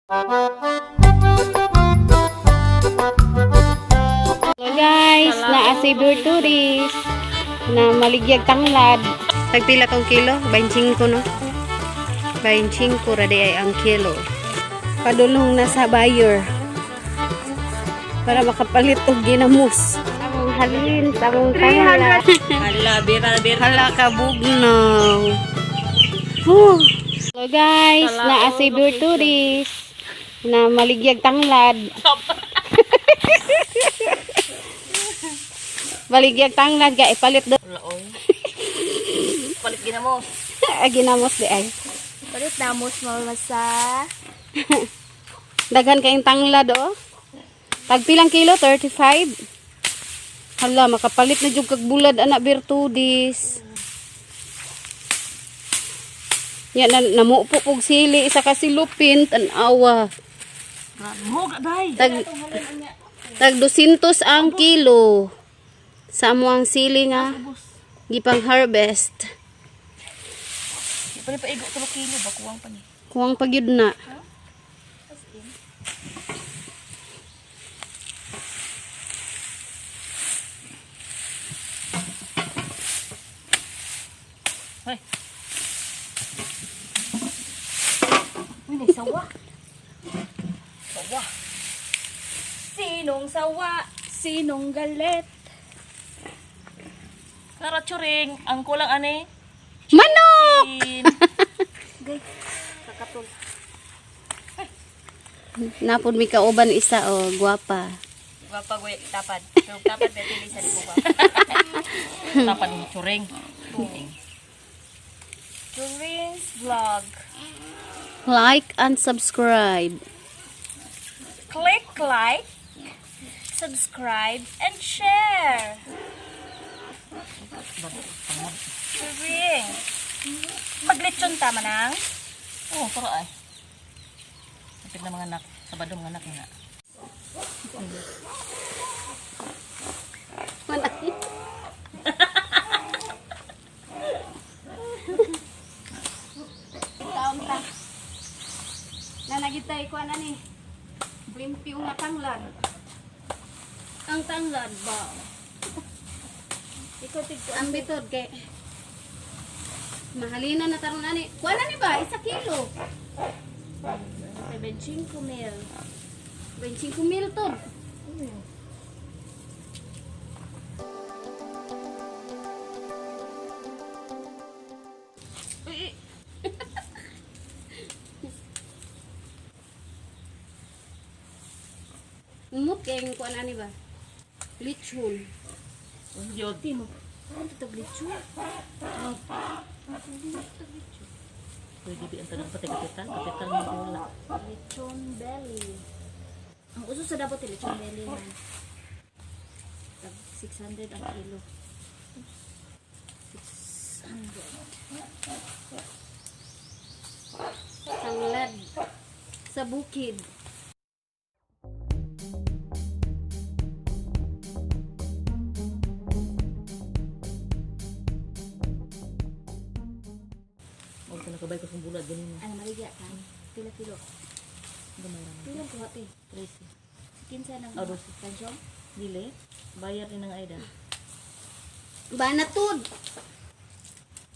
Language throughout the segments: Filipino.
Hello guys, naa si Tourist na maligyag tanglad. Tagpila tong kilo? 25 no? 25 radi ay ang kilo. Padulong na sa buyer para makapalit og ginamos. Among halin, among tanglad. Hala, bira. Hala ka bugnaw. Hello guys, naa si Tourist na maligyag tanglad. Baligyag tanglad ga ipalit do. Wala oy. Palit ginamos. Ginamos di ay. Palit namos mamasa. Daghan kayong tanglad oh. Tagpilang kilo 35. Hala makapalit na jud kag bulad anak Bertudis. Ya namupo pug sili isa ka silupin tan-awa. Moga day. Tag 200 ang kilo. Sa amuang sili nga gipang harvest. Pwede pa igo 3 kilo ba kuwang pa ni. Kuwang pagyud na. Hoy. Uy, may sawa. Sawa. Sinong sawa? Sinong galit? Kara churing, ang kulang ane. Manok! Gay, kakatul. Napod mi kauban isa oh, guwapa. Wapa goy tapad. Pero tapad beto ni sa libo ba. Tapad ni churing. Churing's vlog. Like and subscribe. Click like, subscribe and share. Churing. Maglechon tama nang? Oo, pero ay. Kapit na mga anak. Sabado mga anak nga. Taong ta. Nanagitay ko na ni. Limpyo nga tanglad. Ang tanglad ba? Ikaw tigko ang bitod kay mahalina na taron ani. Kuha na ni ba? 1 kilo. 25 mil. 25 mil to. Umot kayong kuha na ni ba? Lechon. Yoti mo. Ano ito lechon? Pwede ba ang tanong pati kapital? Kapital mo wala. Lechon belly. Ang uso sa dapat lechon belly man. 600 ang kilo. 600. Tanglad sa bukid. Huwag ka nakabay ko sa bulad. Ganun na. Ano maligya ka? Pila kilo? Gamay lang. Pila ko hati? 13. Kinsa ng Aros. kansyon? Dili. Bayar rin ng Aida. Banatod!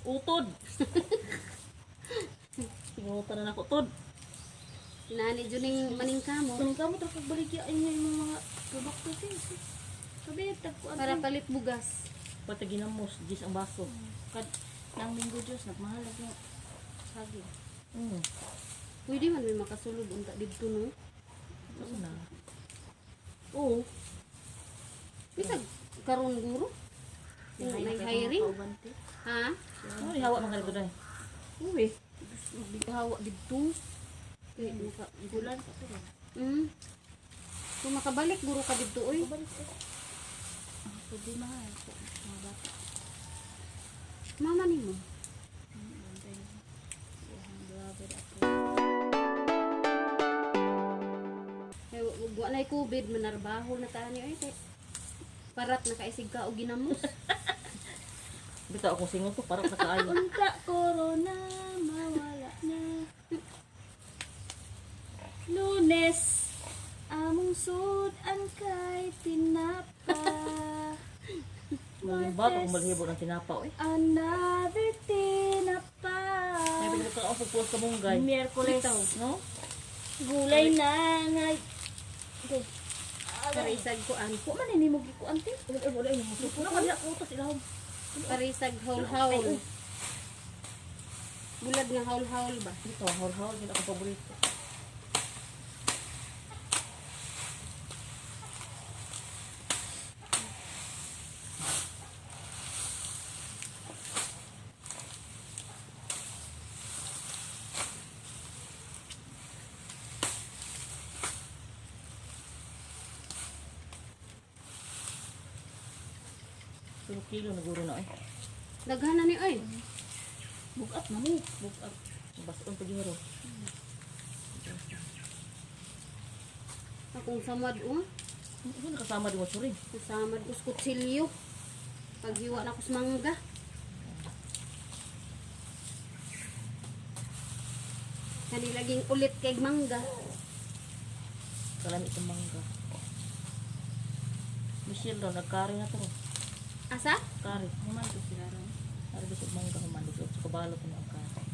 Utod. Tingutan na ako. Tod. Nani juning maningkamo. Kunin ka mo. Tapos baligya ay nga yung mga produkto. Sabi, tagpuan. Para palit bugas. Pati ginamos. Gis ang baso. Kad nang linggo Diyos nagmahal ako saging. Pwede man may makasulod unta didto no. Ano na? Oo. Bisag karon guro. May hiring. Ha? Ano ihawa mga ganito dahil? Uy. Bigawa didto. Kay maka Bulan pa ito. Kung makabalik guro ka didto oy. Pwede mahal. Mga bata. Mama nimo. Wa na COVID manarbaho na tani ay kay parat nakaisig ka og ginamos. Bitaw akong singot to para nakaayo. Unta corona mawala na. Lunes, among sud ang kay tinapa. Maling bato kung malhibo ng tinapa, eh. Another tinapa. May pinag ka ako pagpuas ka munggay. Miyerkules. No? Gulay na ngay. Parisag ko an. Po man ini mo gikuan ti. Wala yung musuko. Nakadya ko ito sila. Parisag haul-haul. Bulad nga haul-haul ba? Ito, haul-haul. Hindi ako paborito. Kilo na guro na eh. Daghanan ni oy. Bugat na mo. Bukat. Basoon pa gihero. Akong samad Ano nakasama di mo suring? Samad ko sa kutsilyo. Paghiwa na ko sa mangga. Kani laging ulit kay mangga. Kalami itong mangga. Michelle daw, nagkari na to. Asa? Kari. Humando sila ron. Kari bisog mangga humando. So kabalot mo ang kari.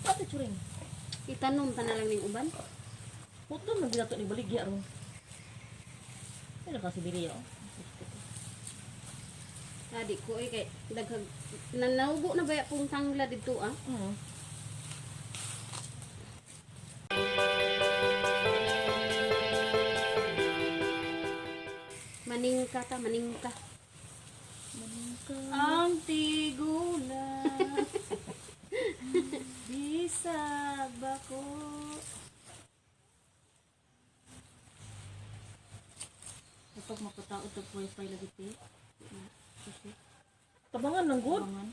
Pati suring. Itanom ta na lang ning uban. Puto na binato ni baligya ron. Ano kasi biliya oh. Tadi ko ay kay daghag nanawgo na baya pong tangla dito ah. Maningka ta, maningka. Ang tigula. Bisag bako. Kapag makataot og wifi lagi ti. Tabangan ng good. Tabangan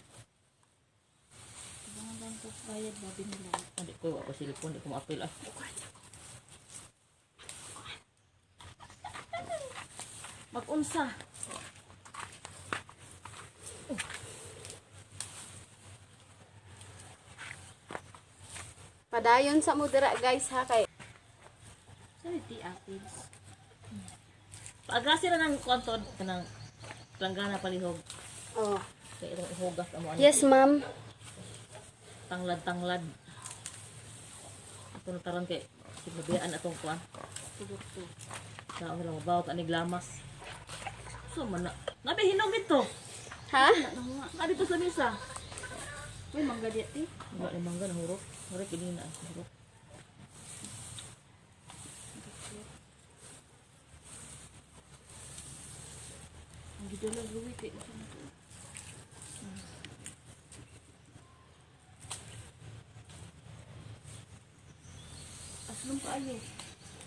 lang ko bayad ba binila. Hindi ko ako silikon, hindi ko ma-apil ah. Mag-unsa. Padayon sa mo dira guys ha kay Sorry ti apples. Pag-agrasi na ng kontod kanang planggana palihog. oh. Kaya itong ihugas amo ano. Yes ma'am. Tanglad. Ito na taron kay sinabihan atong kuan. Produkto. Sa ako lang mabawat anig lamas. So man na. Nabi hinog ito. Ha? Nga dito sa misa. Uy mangga di ti. Nga ni mangga na hurok. Hurok ini na hurok. Ang gidala ruwi ti. Aslong kaayo.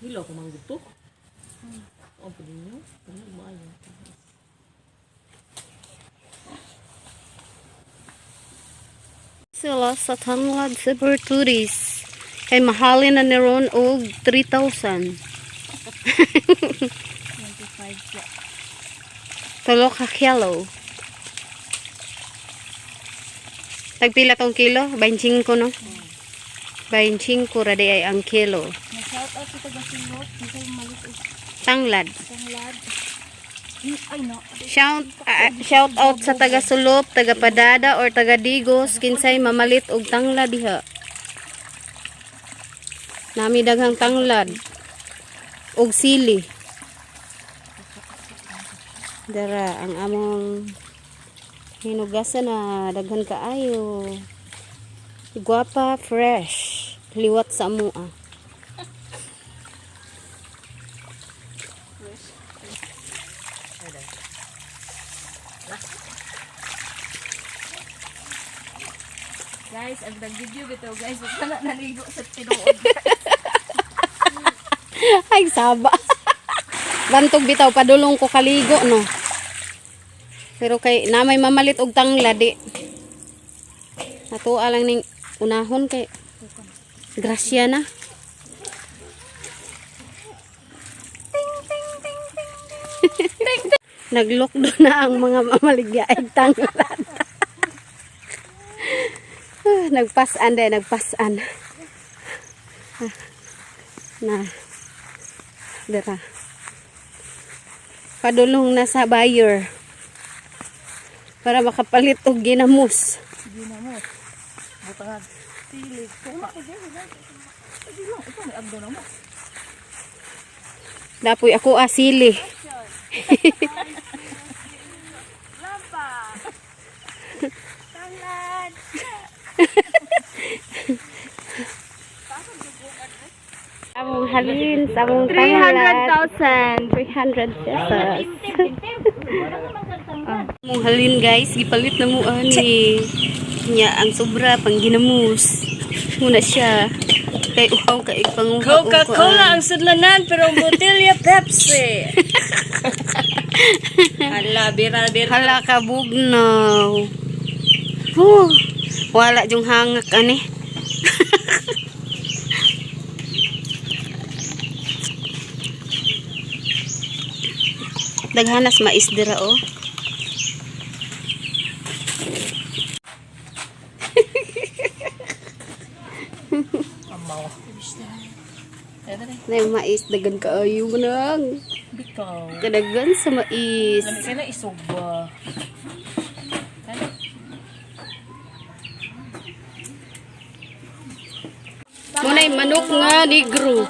Hilaw ko manggod to. Ang pwede nyo. Pero maayo. Sila sa tanglad sa Berturis. Kay mahalin na ni Ron og 3,000. 25 siya. Tulo ka kilo. Tagpila tong kilo? 25 no? 25 radi ay ang kilo. Na-shout out sa taga-sulot. Hindi kayo malis o Tanglad. tanglad. Ay no. Shout out sa taga Sulop, taga Padada or taga Digos kinsay mamalit og tanglad diha. Nami daghang tanglad og sili. Dara ang among hinugasan na daghan kaayo. Guwapa, fresh. Liwat sa amoa. Guys, ang nag-video bitaw guys. Huwag na naligo sa tinuod. Ay, saba. Bantog bitaw, padulong ko kaligo, no? Pero kay namay mamalit og tanglad, di. Natuwa lang ning unahon kay grasya na. Ting, ting. Nag-lockdown na ang mga mamaligyaig tanglad. Nagpasan din, nagpasan. Na. Dira. Padulong na sa buyer. Para makapalit og ginamos. Ginamos. Butangag. Tilig. Tuma. Hindi lang. Ito may agdo na mo. Dapoy ako asili. Tanglad. Among halin, among tanglad. 300,000 pesos. Among halin guys, gipalit na mo ani. Nya ang sobra pang ginamos. Muna siya. Kay uhaw kay panguha. Coca-Cola ang sudlanan pero botelya Pepsi. Hala, bira-bira. Hala ka bugnaw. Wala jung hangak ani. Daghanas mais dira oh. Amaw. Ito rin. Nay mais dagan kaayo nang. Bikaw. Kadagan sa mais. Lami ka na isuba. Munay manok nga negro.